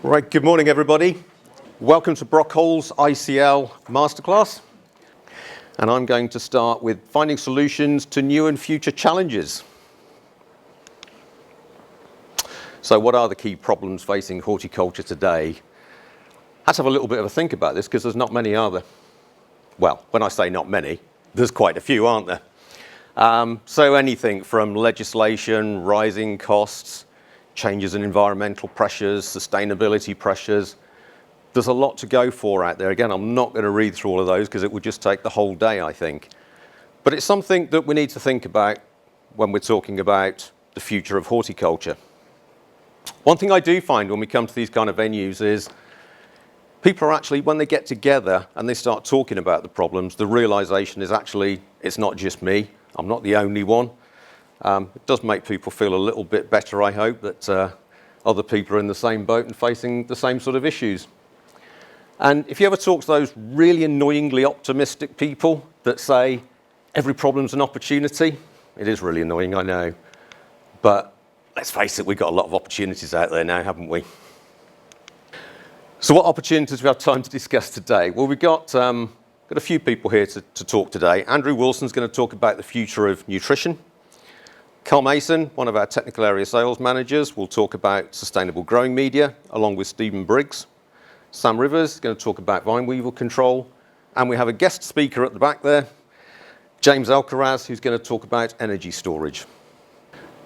Right, good morning everybody. Welcome to Brockhole's ICL Masterclass. And I'm going to start with finding solutions to new and future challenges. So what are the key problems facing horticulture today? I had to have a little bit of a think about this because there's not many, are there? Well, when I say not many, there's quite a few, aren't there? So anything from legislation, rising costs, changes in environmental pressures, sustainability pressures. There's a lot to go for out there. Again, I'm not going to read through all of those because it would just take the whole day, I think. But it's something that we need to think about when we're talking about the future of horticulture. One thing I do find when we come to these kind of venues is people are actually, when they get together and they start talking about the problems, the realization is actually, it's not just me. I'm not the only one. It does make people feel a little bit better, I hope, that other people are in the same boat and facing the same sort of issues. And if you ever talk to those really annoyingly optimistic people that say every problem's an opportunity, it is really annoying, I know. But let's face it, we've got a lot of opportunities out there now, haven't we? So what opportunities do we have time to discuss today? Well, we've got a few people here to talk today. Andrew Wilson's going to talk about the future of nutrition. Carl Mason, one of our technical area sales managers, will talk about sustainable growing media, along with Stephen Briggs. Sam Rivers is going to talk about vine weevil control. And we have a guest speaker at the back there, James Alcaraz, who's going to talk about energy storage.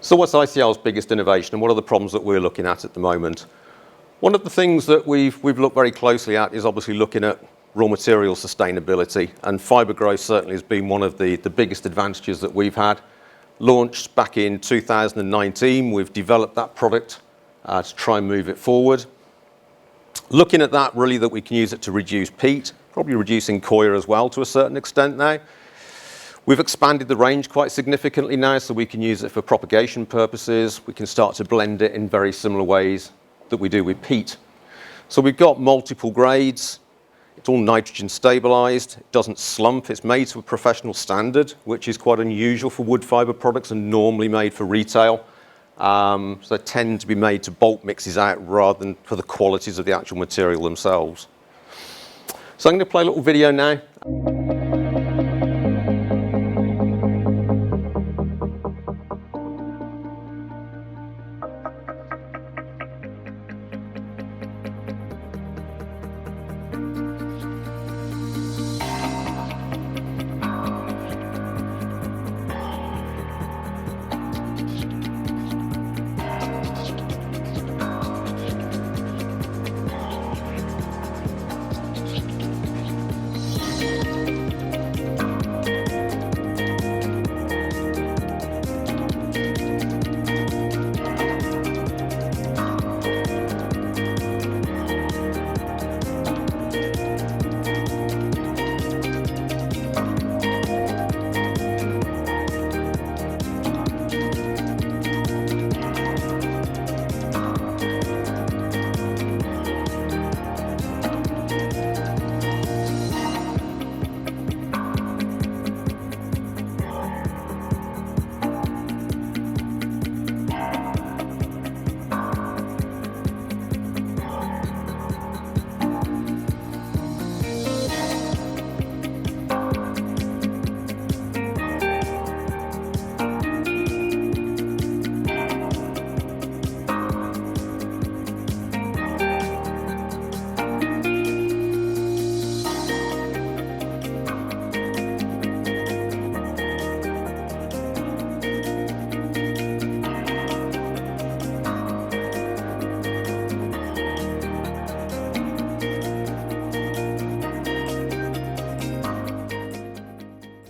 So what's ICL's biggest innovation and what are the problems that we're looking at the moment? One of the things that we've looked very closely at is obviously looking at raw material sustainability, and fibre growth certainly has been one of the biggest advantages that we've had. Launched back in 2019, we've developed that product to try and move it forward. Looking at that, really, that we can use it to reduce peat, probably reducing coir as well to a certain extent now. We've expanded the range quite significantly now, so we can use it for propagation purposes. We can start to blend it in very similar ways that we do with peat. So we've got multiple grades. It's all nitrogen stabilized. It doesn't slump. It's made to a professional standard, which is quite unusual for wood fiber products and normally made for retail. So they tend to be made to bulk mixes out rather than for the qualities of the actual material themselves. So I'm going to play a little video now.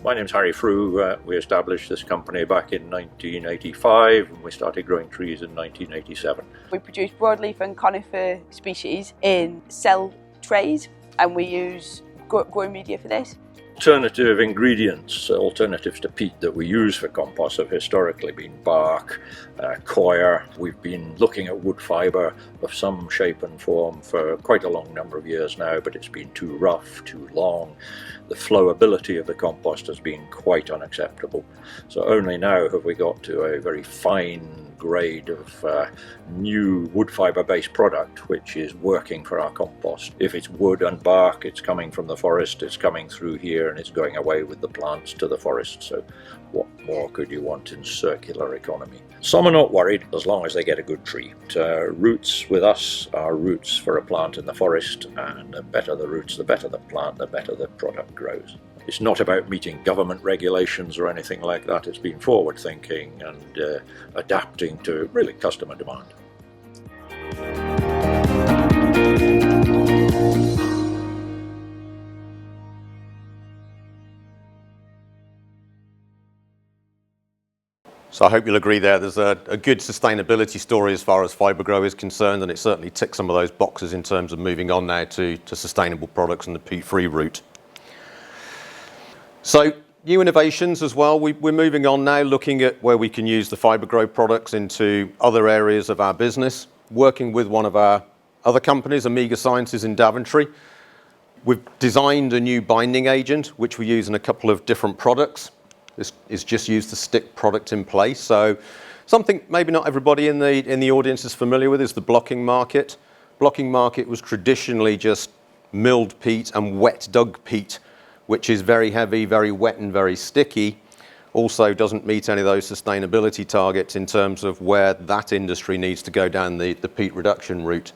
My name's Harry Frew. We established this company back in 1985 and we started growing trees in 1987. We produce broadleaf and conifer species in cell trays and we use growing media for this. alternative ingredients, alternatives to peat that we use for compost have historically been bark, coir. We've been looking at wood fibre of some shape and form for quite a long number of years now, but it's been too rough, too long. The flowability of the compost has been quite unacceptable. So only now have we got to a very fine grade of new wood fibre based product which is working for our compost. If it's wood and bark, it's coming from the forest, it's coming through here and it's going away with the plants to the forest. So what more could you want in circular economy? Some are not worried as long as they get a good tree. Roots with us are roots for a plant in the forest, and the better the roots, the better the plant, the better the product grows. It's not about meeting government regulations or anything like that. It's been forward thinking and adapting to really customer demand. So I hope you'll agree there's a good sustainability story as far as Fibergrow is concerned, and it certainly ticks some of those boxes in terms of moving on now to sustainable products and the peat-free route. So new innovations as well. We're moving on now, looking at where we can use the Fibergrow products into other areas of our business, working with one of our other companies, Amiga Sciences in Daventry. We've designed a new binding agent, which we use in a couple of different products. This is just used to stick product in place. So something maybe not everybody in the audience is familiar with is the blocking market. Blocking market was traditionally just milled peat and wet dug peat, which is very heavy, very wet and very sticky. Also doesn't meet any of those sustainability targets in terms of where that industry needs to go down the peat reduction route.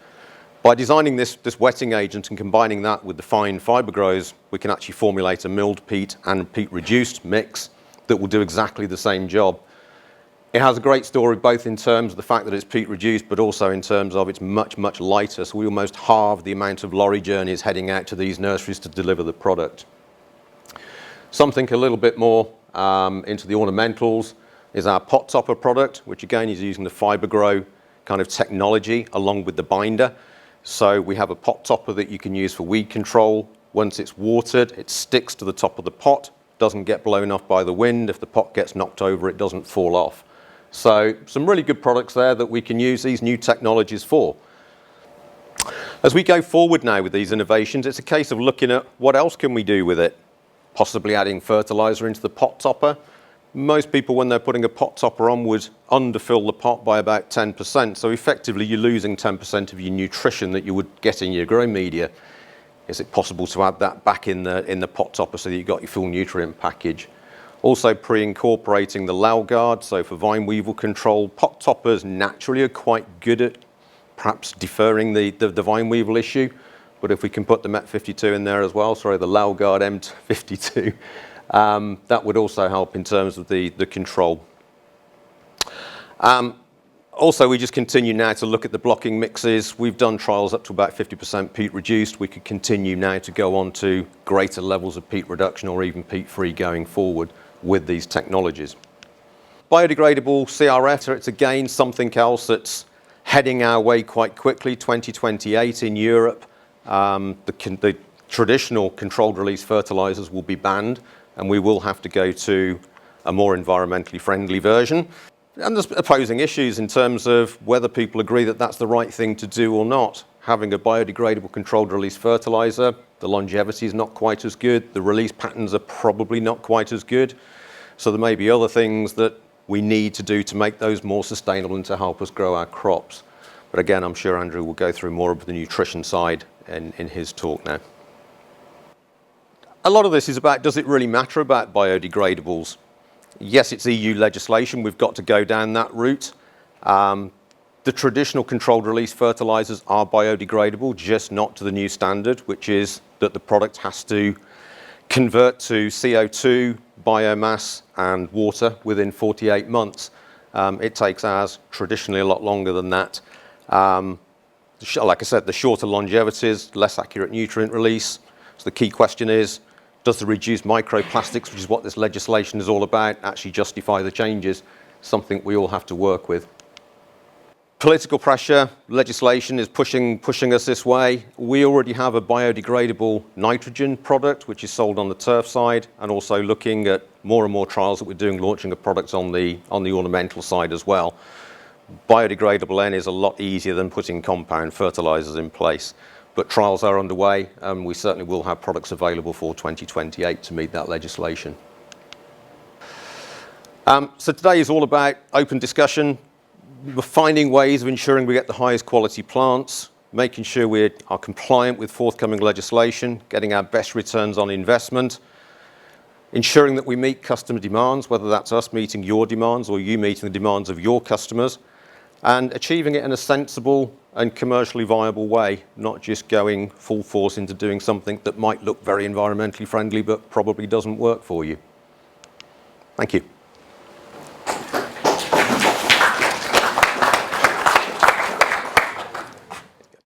By designing this wetting agent and combining that with the fine Fibergrows, we can actually formulate a milled peat and peat reduced mix that will do exactly the same job. It has a great story both in terms of the fact that it's peat reduced, but also in terms of it's much, much lighter. So we almost halve the amount of lorry journeys heading out to these nurseries to deliver the product. Something a little bit more into the ornamentals is our pot topper product, which again is using the Fibergrow kind of technology along with the binder. So we have a pot topper that you can use for weed control. Once it's watered, it sticks to the top of the pot, doesn't get blown off by the wind. If the pot gets knocked over, it doesn't fall off. So some really good products there that we can use these new technologies for. As we go forward now with these innovations, it's a case of looking at what else can we do with it. Possibly adding fertilizer into the pot topper. Most people, when they're putting a pot topper on, would underfill the pot by about 10%. So effectively, you're losing 10% of your nutrition that you would get in your grow media. Is it possible to add that back in the pot topper so that you've got your full nutrient package? Also pre-incorporating the Lalgard, so for vine weevil control. Pot toppers naturally are quite good at perhaps deferring the vine weevil issue. But if we can put the MET52 in there as well, sorry, the Lalgard M52, that would also help in terms of the control. Also, we just continue now to look at the blocking mixes. We've done trials up to about 50% peat reduced. We could continue now to go on to greater levels of peat reduction or even peat free going forward with these technologies. Biodegradable CRF, it's again something else that's heading our way quite quickly, 2028 in Europe. The traditional controlled release fertilizers will be banned and we will have to go to a more environmentally friendly version. And there's opposing issues in terms of whether people agree that that's the right thing to do or not. Having a biodegradable controlled release fertilizer, the longevity is not quite as good, the release patterns are probably not quite as good. So there may be other things that we need to do to make those more sustainable and to help us grow our crops. But again, I'm sure Andrew will go through more of the nutrition side in his talk now. A lot of this is about, does it really matter about biodegradables? Yes, it's EU legislation. We've got to go down that route. The traditional controlled release fertilizers are biodegradable, just not to the new standard, which is that the product has to convert to CO2, biomass, and water within 48 months. It takes ours traditionally a lot longer than that. Like I said, the shorter longevities, less accurate nutrient release. So the key question is, does the reduced microplastics, which is what this legislation is all about, actually justify the changes? Something we all have to work with. Political pressure, legislation is pushing us this way. We already have a biodegradable nitrogen product which is sold on the turf side, and also looking at more and more trials that we're doing, launching a product on the ornamental side as well. Biodegradable N is a lot easier than putting compound fertilizers in place, but trials are underway, and we certainly will have products available for 2028 to meet that legislation. So today is all about open discussion. We're finding ways of ensuring we get the highest quality plants, making sure we are compliant with forthcoming legislation, getting our best returns on investment, ensuring that we meet customer demands, whether that's us meeting your demands or you meeting the demands of your customers, and achieving it in a sensible and commercially viable way, not just going full force into doing something that might look very environmentally friendly but probably doesn't work for you. Thank you.